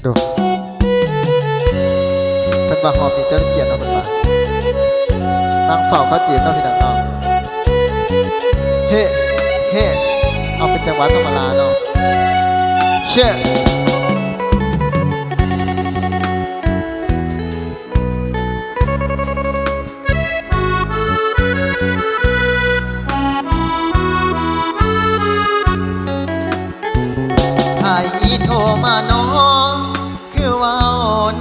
ดูเป็นว่าหอมนี่จะเกลียดเอาเป็นว่านั่งเฝ้าเขาจีบเนาะพี่น้องเนาะเฮ้เฮ้เอาเป็นจังหวะธรรมดาเนาะเช่โทรมาน้องคือว่า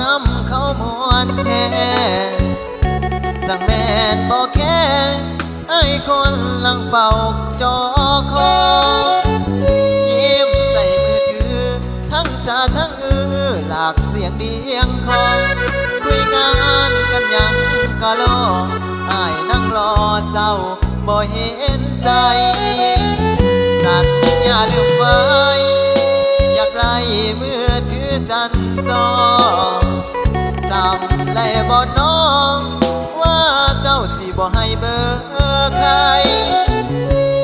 น้ำเขามวนแท้จังแม่นบ่แค่ไอ้คนลังเฝ้าจอคอยิ้มใส่มือถือทั้งจ่าทั้งหลากเสียงเดียงคอคุยงานกันยังกะลออ้ายนั่งรอเจ้าบ่เห็นใจสัญญาลืมไว้อยากไล่มือถือจันจอจำได้บ่น้องว่าเจ้าสิบ่ให้เบอร์ใคร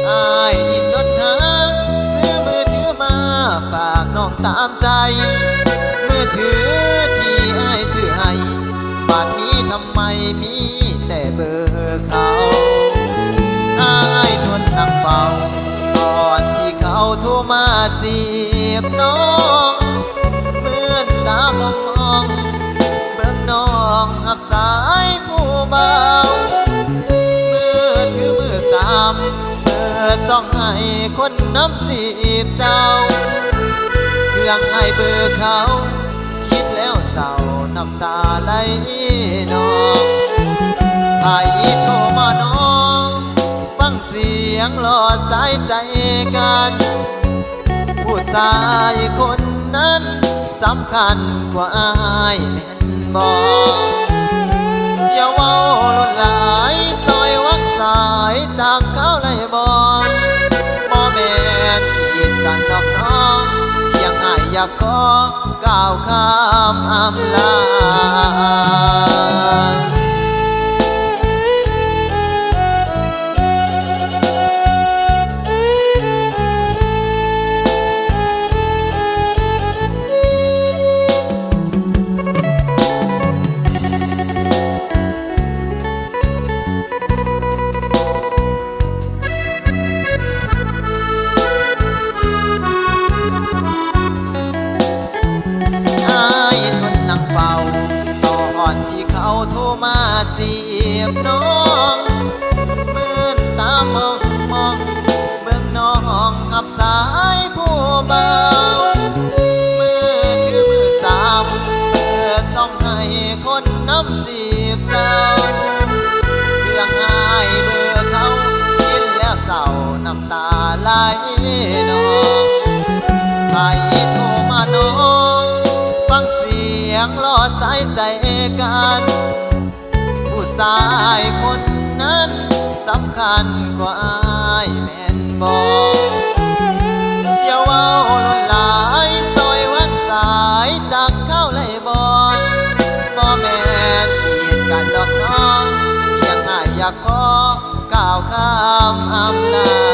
อ้ายยิ้มล้นหางซื้อมือถือมาฝากน้องตามใจมือถือที่อ้ายซื้อให้บัดนี้ทำไมมีแต่เบอร์เขาอ้ายทนนั่งเฝ้าก่อนที่เขาโทรมาจีบน้องเหมือนตามองเบิ่งน้องหับสายผู้เบามือถือมือสามเปิดจ้องให้คนน้ำจีบเจ้าเครื่องให้เบอร์เขาคิดแล้วเศร้าน้ำตาไหลน้องไอ้โทรมาน้องฟังเสียงหลอดสายใจกันผู้ชายคนนั้นสำคัญกว่าอ้ายแม่นบอกอย่าเว้าล้นหลายซอยวักสายจากเขาเลยบอกบ่แม่นขีดกันดอกน้องเพียงอ้ายอยากขอก้าวข้ามอำลาโทรมาจีบน้องเหมือนตามองเบิ่งน้องหับสายผู้เบามือถือมือสามเปิดส่องให้คนน้ำจีบเจ้าเครื่องให้เบอร์เขากินแล้วเศร้าน้ำตาไหลน้องใครโทรมาน้องฟังเสียงรอสายใจกันผู้ชายคนนั้นสำคัญกว่าอ้ายแม่นบอกอย่าเว้าล้นหลายซอยวันสายจากเขาเลยบอกบ่แม่นขีดกันดอกน้องเพียงอ้ายอยากขอก้าวข้ามอำนาจ